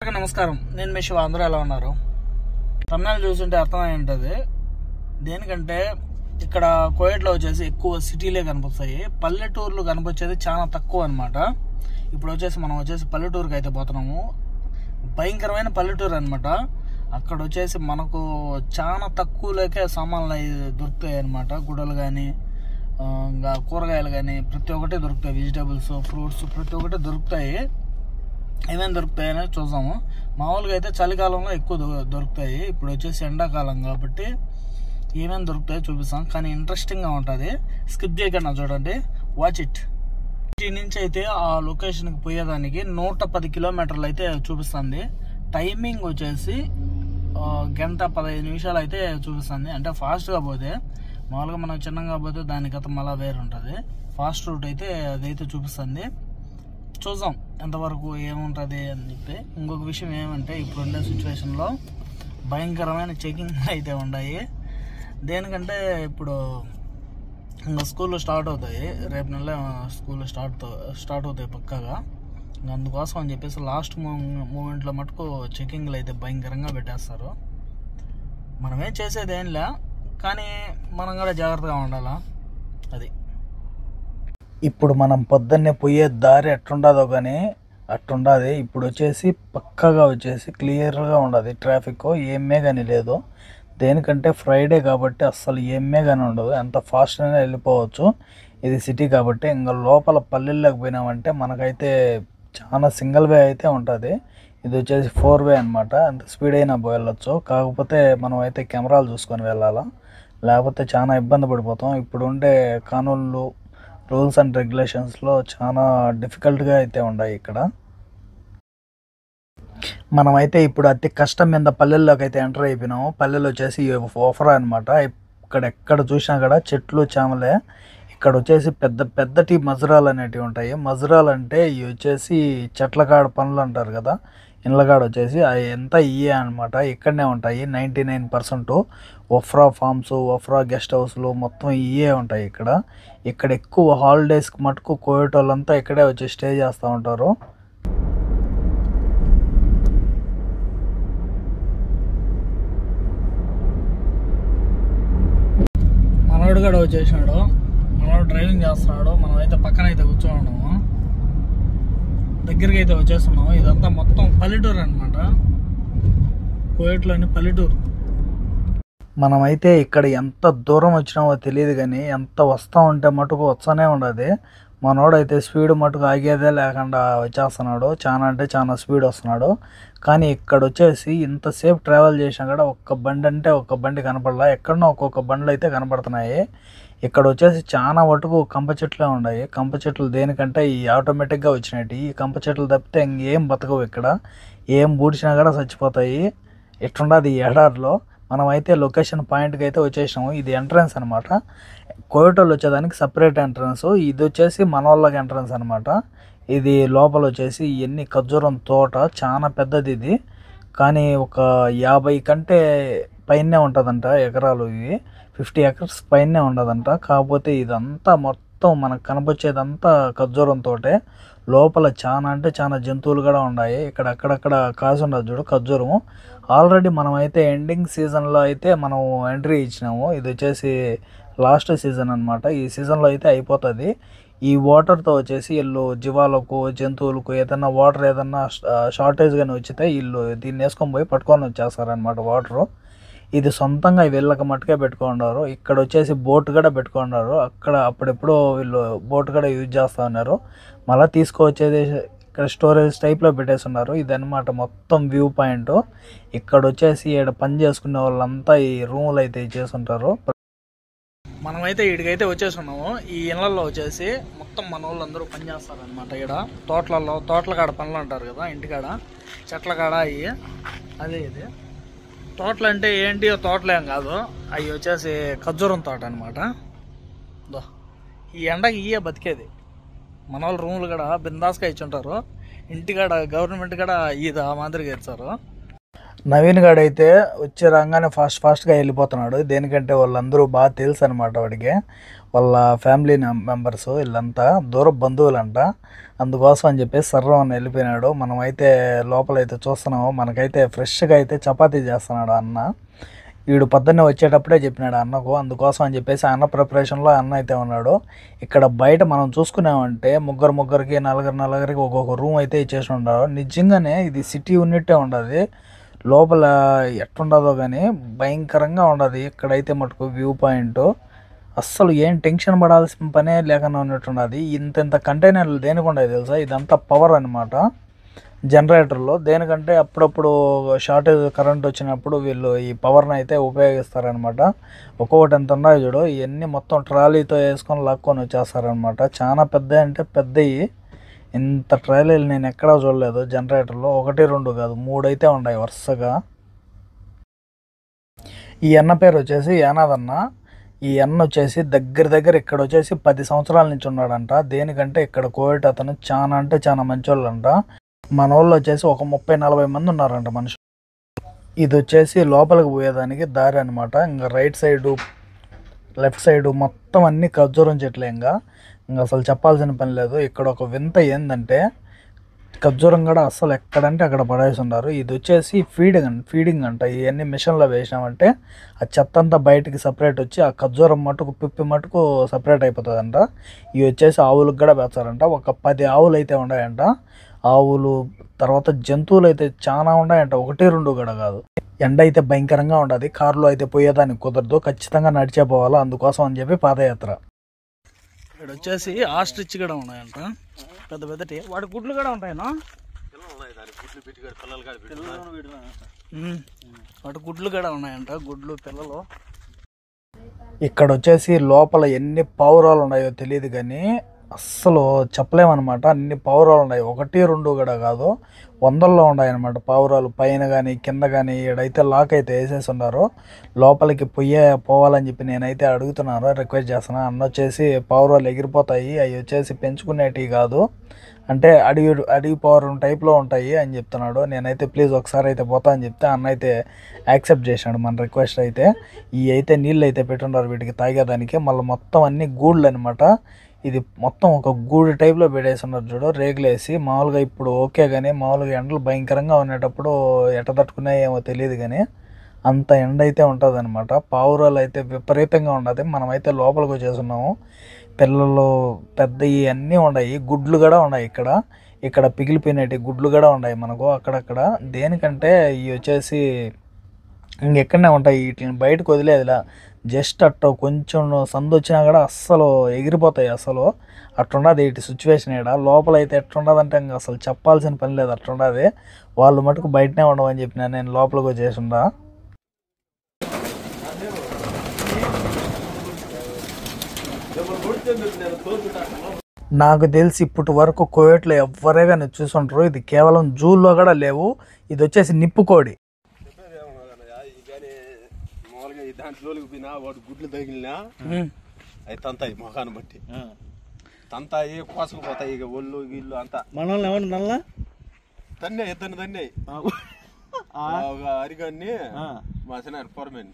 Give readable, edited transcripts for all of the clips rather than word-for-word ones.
అందరికీ నమస్కారం. నేను మీ శివ. అందరూ ఎలా ఉన్నారు? తమిళనాడు చూస్తుంటే అర్థమై ఉంటుంది. దేనికంటే ఇక్కడ కోయట్లో వచ్చేసి ఎక్కువ సిటీలే కనిపిస్తాయి, పల్లెటూర్లు కనిపించేది చాలా తక్కువ అనమాట. ఇప్పుడు మనం వచ్చేసి పల్లెటూరుకి అయితే పోతున్నాము. భయంకరమైన పల్లెటూరు అనమాట. అక్కడ వచ్చేసి మనకు చాలా తక్కువలోకే సామాన్లు దొరుకుతాయి అనమాట. గుడ్డలు కానీ ఇంకా కూరగాయలు కానీ ప్రతి ఒక్కటి దొరుకుతాయి. వెజిటేబుల్స్, ఫ్రూట్స్ ప్రతి ఒక్కటి దొరుకుతాయి. ఏమేమి దొరుకుతాయని చూద్దాము. మామూలుగా అయితే చలికాలంలో ఎక్కువ దొరుకుతాయి. ఇప్పుడు వచ్చేసి ఎండాకాలం కాబట్టి ఏమేమి దొరుకుతాయో చూపిస్తాం. కానీ ఇంట్రెస్టింగ్గా ఉంటుంది. స్కిప్ చేయకుండా చూడండి, వాచ్ ఇట్. ఇంటి నుంచి అయితే ఆ లొకేషన్కి పోయేదానికి 110 కిలోమీటర్లు అయితే చూపిస్తుంది. టైమింగ్ వచ్చేసి 1:15 నిమిషాలు అయితే చూపిస్తుంది. అంటే ఫాస్ట్గా పోతే, మామూలుగా మనం చిన్నగా పోతే దాని గత మళ్ళా వేరు ఉంటుంది. ఫాస్ట్ రూట్ అయితే అదైతే చూపిస్తుంది. చూద్దాం ఎంతవరకు ఏముంటుంది అని చెప్పి. ఇంకొక విషయం ఏమంటే, ఇప్పుడుండే సిచ్యువేషన్లో భయంకరమైన చెకింగ్ అయితే ఉన్నాయి. దేనికంటే ఇప్పుడు ఇంకా స్కూల్లో స్టార్ట్ అవుతాయి. రేపు నెల స్కూల్లో స్టార్ట్ అవుతాయి పక్కాగా. అందుకోసం అని చెప్పేసి లాస్ట్ మూమెంట్లో మటుకు చెకింగ్లు అయితే భయంకరంగా పెట్టేస్తారు. మనమేం చేసేది ఏం లే, కానీ మనం కూడా జాగ్రత్తగా ఉండాలా. అది ఇప్పుడు మనం పొద్దున్నే పోయే దారి ఎట్టుండదో కానీ అట్టుండదు. ఇప్పుడు వచ్చేసి పక్కగా వచ్చేసి క్లియర్గా ఉండదు. ట్రాఫిక్ ఏమే కానీ లేదు. దేనికంటే ఫ్రైడే కాబట్టి అస్సలు ఏమే కానీ ఉండదు. ఎంత ఫాస్ట్ అయినా వెళ్ళిపోవచ్చు. ఇది సిటీ కాబట్టి. ఇంకా లోపల పల్లెల్లోకి పోయినామంటే మనకైతే చాలా సింగిల్ వే అయితే ఉంటుంది. ఇది వచ్చేసి 4 వే అనమాట. ఎంత స్పీడ్ అయినా వెళ్ళొచ్చు. కాకపోతే మనం అయితే కెమెరాలు చూసుకొని వెళ్ళాలా, లేకపోతే చాలా ఇబ్బంది పడిపోతాం. ఇప్పుడు ఉండే కానూన్లు, రూల్స్ అండ్ రెగ్యులేషన్స్లో చాలా డిఫికల్ట్గా అయితే ఉన్నాయి ఇక్కడ. మనమైతే ఇప్పుడు అతి కష్టం మీద పల్లెల్లోకి అయితే ఎంటర్ అయిపోయినాము. పల్లెలు వచ్చేసి ఓఫరా అనమాట. ఇక్కడ ఎక్కడ చూసినా కూడా చెట్లు, చేమలే. ఇక్కడ వచ్చేసి పెద్ద పెద్దటి మజరాలు అనేటివి ఉంటాయి. మజరాలు అంటే ఇవి వచ్చేసి చెట్లకాడ పనులు అంటారు కదా, ఇళ్ళకాడ వచ్చేసి అవి ఎంత ఇయే అనమాట. ఇక్కడనే ఉంటాయి 99%. ఒఫ్రా ఫార్మ్స్, ఒఫ్రా గెస్ట్ హౌస్లు మొత్తం ఇయే ఉంటాయి ఇక్కడ. ఇక్కడ ఎక్కువ హాలిడేస్కి మటుకు కోయటోళ్ళంతా ఇక్కడే వచ్చి స్టే చేస్తూ ఉంటారు. మనోడు కూడా వచ్చేసినాడు. మనోడు డ్రైవింగ్ చేస్తున్నాడు. మనం అయితే పక్కన అయితే కూర్చోన్నాము. దగ్గరికి అయితే వచ్చేస్తున్నాము. ఇదంతా మొత్తం పల్లెటూరు అనమాట. కోయట్లోని పల్లెటూరు. మనమైతే ఇక్కడ ఎంత దూరం వచ్చినామో తెలియదు కానీ ఎంత వస్తూ ఉంటే మటుకు వస్తూనే ఉండదు. మనోడైతే స్పీడ్ మటుకు ఆగేదే లేకుండా వచ్చేస్తున్నాడు. చాలా అంటే చాలా స్పీడ్ వస్తున్నాడు. కానీ ఇక్కడ వచ్చేసి ఇంతసేపు ట్రావెల్ చేసినా కూడా ఒక్క బండి అంటే ఒక్క బండి కనపడలా. ఎక్కడనో ఒక్కొక్క బండ్లు అయితే కనపడుతున్నాయి. ఇక్కడ వచ్చేసి చాలా మటుకు కంప చెట్లే ఉన్నాయి. కంప చెట్లు దేనికంటే ఈ ఆటోమేటిక్గా వచ్చినట్టు. ఈ కంప చెట్లు తప్పితే ఇంకేం బతకవు ఇక్కడ. ఏం బూడిచినా కూడా చచ్చిపోతాయి. ఎట్లుండదు ఈ ఎడారిలో. మనమైతే లొకేషన్ పాయింట్కి అయితే వచ్చేసినాము. ఇది ఎంట్రన్స్ అనమాట. కోయటోళ్ళు వచ్చేదానికి సపరేట్ ఎంట్రన్స్. ఇది వచ్చేసి మన వాళ్ళకి ఎంట్రన్స్ అనమాట. ఇది లోపల వచ్చేసి ఇవన్నీ ఖర్జూరం తోట, చాలా పెద్దది ఇది. కానీ ఒక 50 కంటే పైనే ఉంటుందంట ఎకరాలు. ఇవి 50 ఎకర్స్ పైనే ఉండదంట. కాకపోతే ఇదంతా మొత్తం మనకు కనపచ్చేదంతా ఖర్జూరం తోటే. లోపల చాలా అంటే చాలా జంతువులు కూడా ఉన్నాయి. ఇక్కడ అక్కడక్కడ కాసి ఉండదు చూడు ఖర్జూరము. ఆల్రెడీ మనం అయితే ఎండింగ్ సీజన్లో అయితే మనం ఎంట్రీ ఇచ్చినాము. ఇది వచ్చేసి లాస్ట్ సీజన్ అనమాట. ఈ సీజన్లో అయితే అయిపోతుంది. ఈ వాటర్తో వచ్చేసి వీళ్ళు జీవాలకు, జంతువులకు ఏదైనా వాటర్ ఏదన్నా షార్టేజ్ కానీ వచ్చితే వీళ్ళు దీన్ని వేసుకొని పోయి పట్టుకొని వచ్చేస్తారనమాట వాటరు. ఇది సొంతంగా వీళ్ళకి మట్టుకే పెట్టుకున్నారు. ఇక్కడ వచ్చేసి బోట్ కూడా పెట్టుకున్నారు. అక్కడ అప్పుడెప్పుడో వీళ్ళు బోట్ కూడా యూజ్ చేస్తూ ఉన్నారు. మళ్ళీ తీసుకువచ్చేది ఇక్కడ స్టోరేజ్ టైప్లో పెట్టేస్తున్నారు. ఇదన్నమాట మొత్తం వ్యూ పాయింట్. ఇక్కడ వచ్చేసి ఇక్కడ పని చేసుకునే వాళ్ళంతా ఈ రూములు అయితే చేస్తుంటారు. మనమైతే ఇక్కడికైతే వచ్చేస్తున్నాము. ఈ ఇళ్ళల్లో వచ్చేసి మొత్తం మన వాళ్ళందరూ పని చేస్తారనమాట. ఇక్కడ తోటల కాడ పనులు అంటారు కదా, ఇంటికాడ చెట్ల కాడ అవి. అదే ఇది తోటలు అంటే ఏంటి, తోటలేం కాదు, అవి వచ్చేసి ఖర్జూరం తోట అనమాట. ఈ ఎండకి ఇయే బతికేది. మన వాళ్ళు రూములు కూడా బిందాస్గా ఇచ్చుంటారు. ఇంటికాడ గవర్నమెంట్ కూడా ఇది ఆ మాదిరిగా ఇచ్చారు. నవీన్ గాడు అయితే వచ్చే రాగానే ఫాస్ట్గా వెళ్ళిపోతున్నాడు. దేనికంటే వాళ్ళందరూ బాగా తెలుసు అనమాట వాడికి, వాళ్ళ ఫ్యామిలీ మెంబర్స్ వీళ్ళంతా దూర బంధువులంట. అందుకోసం అని చెప్పేసి సర్రం వెళ్ళిపోయినాడు. మనమైతే లోపలైతే చూస్తున్నాము. మనకైతే ఫ్రెష్గా అయితే చపాతీ చేస్తున్నాడు అన్న. వీడు పొద్దున్నే వచ్చేటప్పుడే చెప్పినాడు అన్నకు. అందుకోసం అని చెప్పేసి అన్న ప్రిపరేషన్లో అన్న అయితే ఉన్నాడు. ఇక్కడ బయట మనం చూసుకున్నామంటే ముగ్గురికి నలుగురికి ఒక్కొక్క రూమ్ అయితే ఇచ్చేసి ఉన్నారు. నిజంగానే ఇది సిటీ ఉన్నట్టే ఉండదు. లోపల ఎట్టుండదో కానీ భయంకరంగా ఉండదు. ఇక్కడైతే మటుకు వ్యూ పాయింట్ అస్సలు ఏం టెన్షన్ పడాల్సిన పనే లేకుండా ఉన్నట్టుండదు. ఇంత కంటైనర్లు దేనికి ఉండదు తెలుసా? ఇదంతా పవర్ అనమాట, జనరేటర్లో. దేనికంటే అప్పుడప్పుడు షార్టేజ్ కరెంట్ వచ్చినప్పుడు వీళ్ళు ఈ పవర్ని అయితే ఉపయోగిస్తారనమాట. ఒక్కొక్కటి ఎంత ఉన్నాయో చూడు, ఇవన్నీ మొత్తం ట్రాలీతో వేసుకొని లాక్కొని వచ్చేస్తారనమాట. చాలా పెద్ద అంటే పెద్దవి. ఇంత ట్రాలీలు నేను ఎక్కడా చూడలేదు జనరేటర్లో. 1 2 కాదు 3 అయితే ఉన్నాయి వరుసగా. ఈ అన్న పేరు వచ్చేసి యానాద్ అన్న. ఈ అన్న వచ్చేసి దగ్గర ఇక్కడ వచ్చేసి 10 సంవత్సరాల నుంచి ఉన్నాడంట. దేనికంటే ఇక్కడ కోవిడ్ అతను చాలా అంటే చాలా మంచోళ్ళంట. మన వాళ్ళు వచ్చేసి ఒక 30-40 మంది ఉన్నారంట మనుషులు. ఇది వచ్చేసి లోపలికి పోయేదానికి దారి అనమాట. ఇంకా రైట్ సైడు లెఫ్ట్ సైడు మొత్తం అన్ని ఖర్జూరం చెట్లే. ఇంకా అసలు చెప్పాల్సిన పని లేదు. ఇక్కడ ఒక వింత ఏంటంటే ఖర్జూరం కూడా అస్సలు ఎక్కడంటే అక్కడ పడేసి ఉన్నారు. ఇది వచ్చేసి ఫీడింగ్ అంట. ఇవన్నీ మిషన్లో వేసినామంటే ఆ చెత్త అంతా బయటికి సపరేట్ వచ్చి ఆ ఖర్జూరం మటుకు పిప్పి మటుకు సపరేట్ అయిపోతుందంట. ఇవి వచ్చేసి ఆవులకు కూడా వేస్తారంట. ఒక 10 ఆవులు అయితే ఉన్నాయంట. ఆవులు తర్వాత జంతువులు అయితే చాలా ఉన్నాయంట. 1 2 కూడా కాదు. ఎండ అయితే భయంకరంగా ఉండదు. కారులో అయితే పోయేదానికి కుదరదు, ఖచ్చితంగా నడిచే పోవాలి. అందుకోసం అని చెప్పి పాదయాత్ర. ఇక్కడ వచ్చేసి ఆస్ట్రిచ్ కూడా ఉన్నాయంట, పెద్దటి. వాటి గుడ్లు కూడా ఉంటాయనా? వాటి గుడ్లు కూడా ఉన్నాయంట, గుడ్లు పిల్లలు. ఇక్కడ వచ్చేసి లోపల ఎన్ని పావురాలు ఉన్నాయో తెలియదు కానీ అస్సలు చెప్పలేమన్నమాట. అన్ని పావురాలు ఉన్నాయి. 1 2 కూడా కాదు, 100ల్లో ఉన్నాయి అన్నమాట పావురాలు. పైన కానీ కింద కానీ. ఇక్కడైతే లాక్ అయితే వేసేసి ఉన్నారు. లోపలికి పోవాలని చెప్పి నేనైతే అడుగుతున్నాను, రిక్వెస్ట్ చేస్తున్నాను. అన్న వచ్చేసి పావురాలు ఎగిరిపోతాయి, అవి వచ్చేసి పెంచుకునేటివి కాదు, అంటే అడవి పావురం టైప్లో ఉంటాయి అని చెప్తున్నాడు. నేనైతే ప్లీజ్ ఒకసారి అయితే పోతా అని చెప్తే అన్న అయితే యాక్సెప్ట్ చేసినాడు మన రిక్వెస్ట్ అయితే. ఇవి అయితే నీళ్ళు అయితే పెట్టున్నారు వీటికి తాగేదానికి. మళ్ళీ మొత్తం అన్ని గూళ్ళు అనమాట. ఇది మొత్తం ఒక గూడు టైప్లో పెట్టేస్తున్నారు చూడు, రేగులేసి. మామూలుగా ఇప్పుడు ఓకే కానీ మామూలుగా ఎండలు భయంకరంగా ఉండేటప్పుడు ఎట్ట తట్టుకున్నాయేమో తెలియదు కానీ అంత ఎండ అయితే ఉంటుంది అనమాట. పావురాలు అయితే విపరీతంగా ఉండదు. మనమైతే లోపలికి వచ్చేస్తున్నాము. పిల్లలు పెద్దవి అన్నీ ఉన్నాయి. గుడ్లు కూడా ఉన్నాయి ఇక్కడ పిగిలిపోయినట్టు గుడ్లు కూడా ఉన్నాయి మనకు అక్కడక్కడ. దేనికంటే ఇవి వచ్చేసి ఇంకెక్కడనే ఉంటాయి. వీటిని బయటకు వదిలేదిలా, జస్ట్ అట్ట కొంచెం సందు వచ్చినా కూడా అస్సలు ఎగిరిపోతాయి. అసలు అట్టుండదు వీటి సిచ్యువేషన్. ఇక్కడ లోపల అయితే ఎట్టుండదంటే ఇంకా అసలు చెప్పాల్సిన పని లేదు, అట్టుండదు. వాళ్ళు మటుకు బయటనే ఉండవని చెప్పిన నేను లోపలికి వచ్చేసిండా. నాకు తెలిసి ఇప్పటి వరకు కోవిడ్లో ఎవరైనా నేను చూసుంటారు. ఇది కేవలం జూల్లో కూడా లేవు. ఇది వచ్చేసి నిప్పుకోడి. వాడు గుడ్లు తగిలినా అవి తంతాయి, మొఖాన్ని బట్టి తంతాయి, కోసుకుపోతాయి. ఇక ఒళ్ళు గిల్లు అంతా మనల్ని ఎవరు నల్ల తన్నే ఇద్దరిని తన్నాయి. అరిగాన్ని మా సినారు ఫోర్మెన్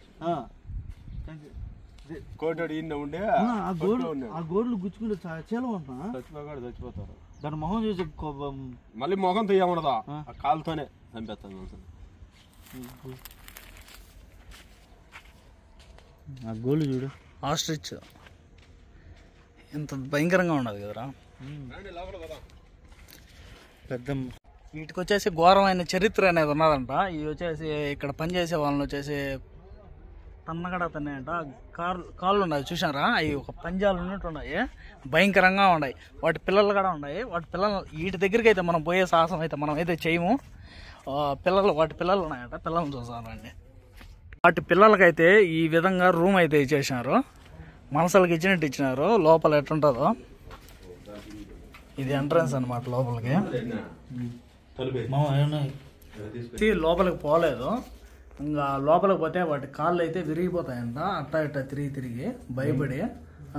కోటాడు ఈయన ఉండే ఆ గోడ్లు గుచ్చుకుంటే చచ్చిపోతారు. దాని మొహం చూసి మళ్ళీ మొహం తీయమన్నదా, ఆ కాలుతోనే చంపేస్తాను. ఆ గోళ్ళు చూడు, ఆస్ట్రిచ్ ఎంత భయంకరంగా ఉండదు కదరా. పెద్ద వీటికి వచ్చేసి ఘోరమైన చరిత్ర అనేది ఉన్నదంట. ఇవి వచ్చేసి ఇక్కడ పనిచేసే వాళ్ళని వచ్చేసి తన్నగడ తన్నాయంట. కాళ్ళు ఉన్నాయి చూసారా, అవి ఒక పంజాలు ఉన్నట్టు ఉన్నాయి, భయంకరంగా ఉన్నాయి. వాటి పిల్లలు కూడా ఉన్నాయి. వీటి దగ్గరికి అయితే మనం పోయే సాహసం అయితే మనం అయితే చేయము. వాటి పిల్లలు ఉన్నాయంట, పిల్లల్ని చూసానండి. వాటి పిల్లలకైతే ఈ విధంగా రూమ్ అయితే ఇచ్చేసినారు, మనసులకి ఇచ్చినట్టు ఇచ్చినారు. లోపల ఎట్టుంటుందో ఇది ఎంట్రన్స్ అనమాట లోపలికి. లోపలికి పోలేదు. ఇంకా లోపలికి పోతే వాటి కాళ్ళు అయితే విరిగిపోతాయంట, అట్టా ఇట్టా తిరిగి భయపడి.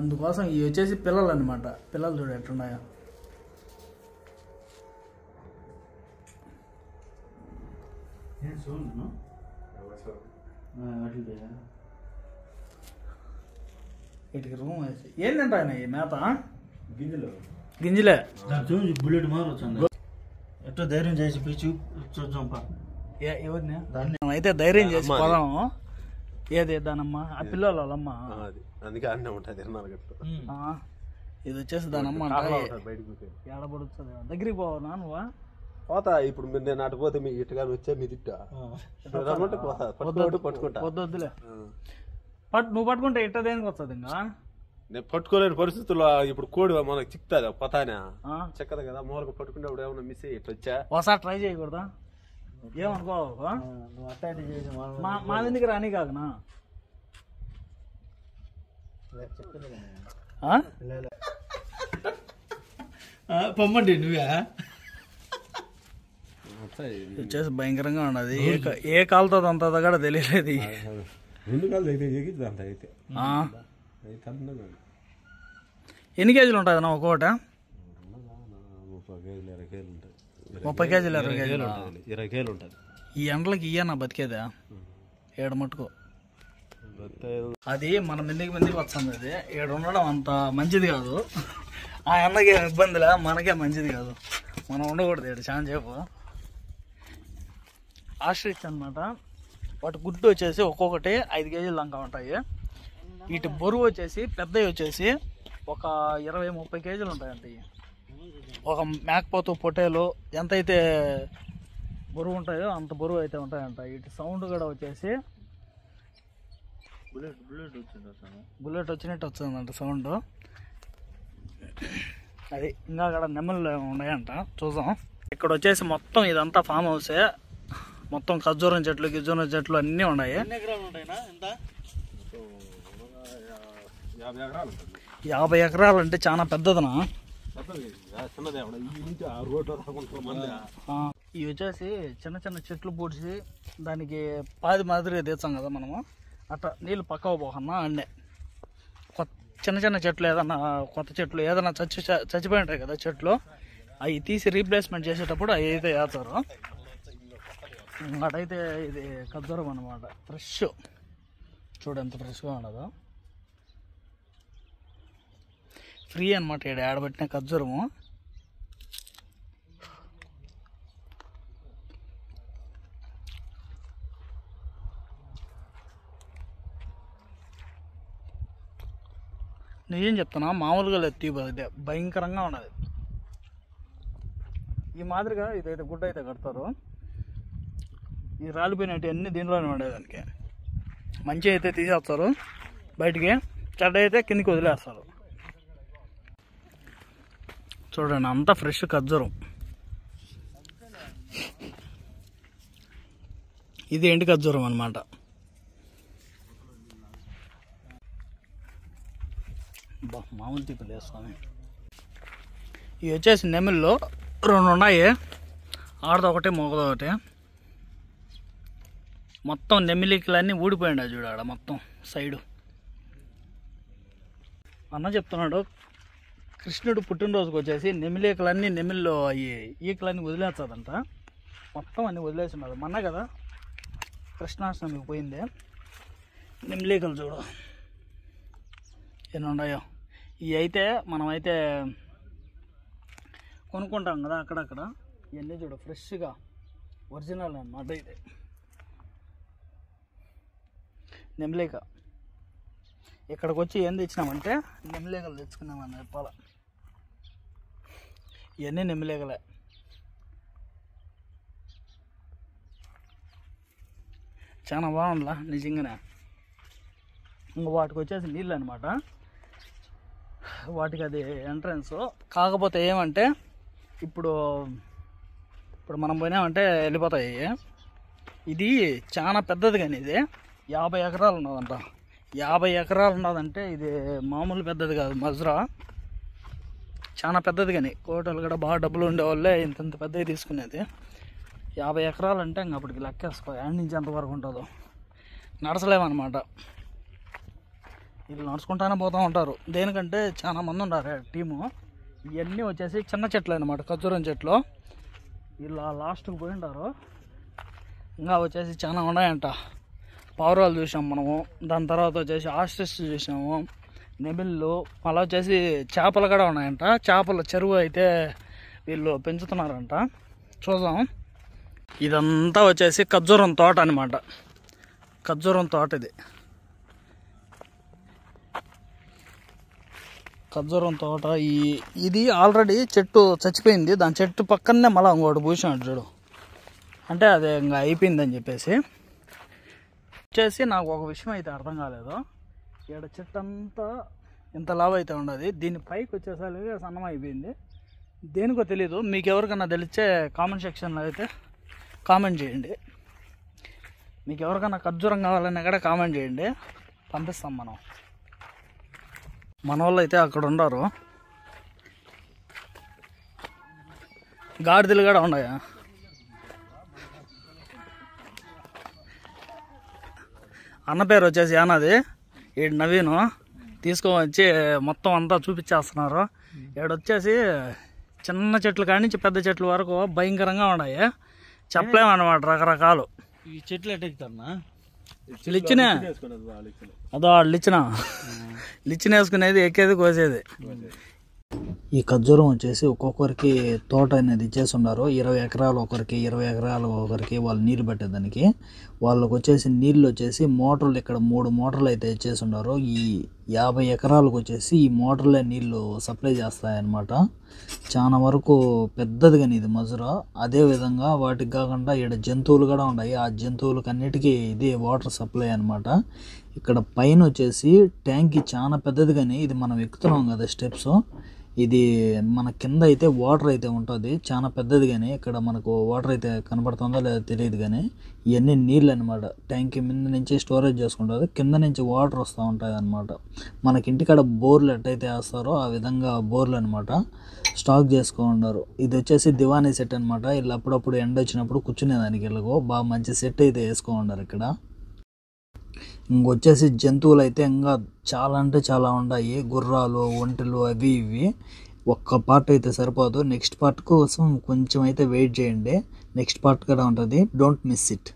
అందుకోసం ఇవి వచ్చేసి పిల్లలు అనమాట. పిల్లలు చూడు ఎట్టున్నాయో. ఇటుకి రూమ్ వేసి ఏంటంటే ఆయన ఈ మేత గింజలు గింజలే బుల్లెట్ మారొచ్చు ఎట్లా ధైర్యం చేసి పిలిచి చూద్దాం ఎవరిని అయితే ధైర్యం చేసి పోదాము. ఏది దానమ్మ ఆ పిల్లలు వాళ్ళమ్మ అందుకే అన్నీ ఉంటుంది 24 గంటలు. ఇది వచ్చేసి దానమ్మ బయటకు ఏడబడుతుంది దగ్గరికి పోవనా నువ్వా పోతా. ఇప్పుడు మీరు నేను అటుపోతే మీ ఇటుగా వచ్చే మీ తిట్టా పట్టుకుంటా. వద్దులే నువ్వు పట్టుకుంటే ఇట్ట దేనికి వస్తుంది ఇంకా నేను పట్టుకోలేని పరిస్థితుల్లో ఇప్పుడు కోడి మనకు చిక్తుంది పతానే చెక్కదు కదా మూలకు పట్టుకునేప్పుడు ఏమన్నా మిస్ అయ్యి ఇట్లా వచ్చా ఒకసారి ట్రై చేయకూడదా ఏమనుకో నువ్వు అట్లా చేసి మా ఇంటికి రాని కాకనా పొమ్మండి నువ్వే వచ్చేసి భయంకరంగా ఉన్నది ఏ కాలుతో అంత కూడా తెలియలేదు. 2 కాళ్ళు అయితే ఎగిద్దంత అయితే ఎన్ని కేజీలు ఉంటుంది అన్న ఒక్కొక్కట 30 కేజీలు 20 కేజీలు 20 కేజీలు ఉంటుంది. ఈ ఎండలకి ఇయ్యన్న బతికేదా ఏడు మట్టుకు అది మన మందికి వస్తుంది. అది ఏడు ఉండడం అంత మంచిది కాదు. ఆ ఎండకి ఇబ్బందిలే మనకే మంచిది కాదు. మనం ఉండకూడదు ఏడు చాలా సేపు. ఆస్ట్రిచ్ అనమాట. వాటి గుడ్డు వచ్చేసి ఒక్కొక్కటి 5 కేజీలు దాకా ఉంటాయి. వీటి బరువు వచ్చేసి పెద్దవి వచ్చేసి ఒక 20-30 కేజీలు ఉంటాయంట. ఒక మేకపోతు పొట్టేలు ఎంతైతే బరువు ఉంటాయో అంత బరువు అయితే ఉంటాయంట. వీటి సౌండ్ కూడా వచ్చేసి బుల్లెట్ వచ్చినట్టు వచ్చిందంట సౌండ్. అది ఇంకా అక్కడ నెమ్మలు ఉన్నాయంట చూద్దాం. ఇక్కడ వచ్చేసి మొత్తం ఇదంతా ఫామ్ హౌసే. మొత్తం ఖర్జూరం చెట్లు గిజ్జూరం చెట్లు అన్నీ ఉన్నాయి. 50 ఎకరాలు అంటే చాలా పెద్దదనా. ఇవి వచ్చేసి చిన్న చిన్న చెట్లు పూడ్చి దానికి పాది మాదిరిగా తీస్తాం కదా మనము. అట్లా నీళ్ళు పక్కకు పోకన్నా అన్నే చిన్న చిన్న చెట్లు ఏదన్నా కొత్త చెట్లు ఏదైనా చచ్చిపోయి ఉంటాయి కదా చెట్లు, అవి తీసి రీప్లేస్మెంట్ చేసేటప్పుడు అవి అయితే వేస్తారు. అటైతే ఇది ఖర్జూరం అనమాట. ఫ్రెష్ చూడు ఎంత ఫ్రెష్గా ఉండదు. ఫ్రీ అనమాట. ఇక్కడ ఆడబెట్టిన ఖర్జూరము. నిజం చెప్తున్నా మామూలుగా లేదు, భయంకరంగా ఉన్నది. ఈ మాదిరిగా ఇదైతే గుడ్డ అయితే కడతారు. ఈ రాలిపోయినట్టు అన్నీ దీంట్లోనే ఉండేదానికి. మంచి అయితే తీసేస్తారు బయటికి, చెడ్డ అయితే కిందికి వదిలేస్తారు. చూడండి అంతా ఫ్రెష్ ఖర్జూరం. ఇది ఎండు ఖర్జూరం అనమాట. మామూలు తిప్పులు వేస్తాను. ఇవి వచ్చేసి నెమిల్లో 2 ఉన్నాయి. ఆడది ఒకటి మొగది ఒకటి. మొత్తం నెమిలికలన్నీ ఊడిపోయింది చూడాడ మొత్తం సైడు. అన్న చెప్తున్నాడు కృష్ణుడు పుట్టినరోజుకి వచ్చేసి నెమిలికలన్నీ నెమిల్లో అయ్యి ఈకలన్నీ వదిలేస్తుందంట. మొత్తం అన్నీ వదిలేస్తున్నారు. మొన్న కదా కృష్ణాష్టమికి పోయింది. నెమిలికలు చూడు ఎన్ని ఉన్నాయో. ఇవి అయితే మనమైతే కొనుక్కుంటాం కదా అక్కడక్కడ. ఇవన్నీ చూడు ఫ్రెష్గా ఒరిజినల్ అన్నమాట. ఇది నెమిలిక. ఇక్కడికి వచ్చి ఏం తెచ్చినామంటే నెమిలికలు తెచ్చుకున్నామని చెప్పాల. ఇవన్నీ నెమిలికలే. చాలా బాగుందిలా నిజంగానే. ఇంకా వాటికి వచ్చేసి నీళ్ళు అనమాట. వాటికి అది ఎంట్రన్స్. కాకపోతే ఏమంటే ఇప్పుడు మనం పోయినామంటే వెళ్ళిపోతాయి. ఇది చాలా పెద్దది కానీ ఇది 50 ఎకరాలు ఉన్నదంట. 50 ఎకరాలు ఉన్నదంటే ఇది మామూలు పెద్దది కాదు. మజ్రా చాలా పెద్దది కానీ కోటలు కూడా బాగా డబ్బులు ఉండేవాళ్ళే ఇంత పెద్దవి తీసుకునేది. 50 ఎకరాలు అంటే ఇంక అప్పటికి లెక్కేసుకో ఎండ్ నుంచి ఎంతవరకు ఉంటుందో. నడచలేమన్నమాట. వీళ్ళు నడుచుకుంటానే పోతూ ఉంటారు. దేనికంటే చాలా మంది ఉన్నారు టీము. ఇవన్నీ వచ్చేసి చిన్న చెట్లు అనమాట, ఖర్జూరం చెట్లు. వీళ్ళు లాస్ట్కి పోయి ఉంటారు. ఇంకా వచ్చేసి చాలా ఉన్నాయంట. పావురాలు చూసాం మనము, దాని తర్వాత వచ్చేసి ఆస్ట్రిచ్ చూసాము, నెమిళ్ళు, మళ్ళీ వచ్చేసి చేపలు కూడా ఉన్నాయంట. చేపల చెరువు అయితే వీళ్ళు పెంచుతున్నారంట, చూద్దాం. ఇదంతా వచ్చేసి ఖర్జూరం తోట అనమాట. ఖర్జూరం తోట ఖర్జూరం తోట. ఇది ఆల్రెడీ చెట్టు చచ్చిపోయింది, దాని చెట్టు పక్కనే మళ్ళీ ఇంకోటి పూసినాడు చూడు, అంటే అది ఇంకా అయిపోయిందని చెప్పేసి. వచ్చేసి నాకు ఒక విషయం అయితే అర్థం కాలేదు, ఇక్కడ చెట్టు అంతా ఇంత లావు అయితే ఉండదు, దీని పైకి వచ్చేసరికి సన్నం అయిపోయింది. దేనికో తెలీదు. మీకు ఎవరికన్నా తెలిస్తే కామెంట్ సెక్షన్లో అయితే కామెంట్ చేయండి. మీకు ఎవరికన్నా ఖర్జూరం కావాలన్నా కూడా కామెంట్ చేయండి, పంపిస్తాం మనం. మన వాళ్ళు అయితే అక్కడ ఉండరు. గాడిదలు కూడా ఉన్నాయా? అన్న పేరు వచ్చేసి యానాది, ఈడు నవీను. తీసుకొని మొత్తం అంతా చూపించేస్తున్నారు. ఈడొచ్చేసి చిన్న చెట్లు కాడి నుంచి పెద్ద చెట్ల వరకు భయంకరంగా ఉన్నాయి, చెప్పలేమన్నమాట, రకరకాలు. ఈ చెట్లు ఎట్టెక్కుతారన్నా? లిచ్చిన అదో లిచ్చిన వేసుకునేది, ఎక్కేది, కోసేది. ఈ ఖర్జూరం వచ్చేసి ఒక్కొక్కరికి తోట అనేది ఇచ్చేసి ఉన్నారు. 20 ఎకరాలు ఒకరికి, 20 ఎకరాలు ఒకరికి వాళ్ళు నీళ్ళు పెట్టేదానికి. వాళ్ళకి వచ్చేసి నీళ్ళు వచ్చేసి మోటార్లు ఇక్కడ 3 మోటార్లు అయితే ఇచ్చేసి ఉన్నారు. ఈ 50 ఎకరాలకు వచ్చేసి ఈ మోటార్లే నీళ్ళు సప్లై చేస్తాయన్నమాట. చాలా వరకు పెద్దదిగా ఇది మజురా. అదేవిధంగా వాటికి కాకుండా ఇక్కడ జంతువులు కూడా ఉన్నాయి. ఆ జంతువులకి అన్నిటికీ ఇది వాటర్ సప్లై అనమాట. ఇక్కడ పైన వచ్చేసి ట్యాంక్ చాలా పెద్దదిగానే, ఇది మనం ఎక్కుతున్నాం కదా స్టెప్స్, ఇది మన కింద అయితే వాటర్ అయితే ఉంటుంది చాలా పెద్దది. కానీ ఇక్కడ మనకు వాటర్ అయితే కనబడుతుందో లేదో తెలియదు, కానీ ఇవన్నీ నీళ్ళు అనమాట. ట్యాంక్ మీద నుంచి స్టోరేజ్ చేసుకుంటుంది, కింద నుంచి వాటర్ వస్తూ ఉంటుంది అనమాట. మనకి ఇంటికాడ బోర్లు ఎట్టయితే వేస్తారో ఆ విధంగా బోర్లు అనమాట స్టాక్ చేసుకుంటారు. ఇది వచ్చేసి దివానీ సెట్ అనమాట. వీళ్ళు అప్పుడప్పుడు ఎండ వచ్చినప్పుడు కూర్చునేదానికి వీళ్ళకు బాగా మంచి సెట్ అయితే వేసుకుంటారు ఇక్కడ. ఇంకొచ్చేసి జంతువులు అయితే ఇంకా చాలా అంటే చాలా ఉన్నాయి, గుర్రాలు, ఒంటెలు, అవి ఇవి. ఒక్క పార్ట్ అయితే సరిపోదు, నెక్స్ట్ పార్ట్ కోసం కొంచెం అయితే వెయిట్ చేయండి. నెక్స్ట్ పార్ట్ కూడా ఉంటుంది, డోంట్ మిస్ ఇట్.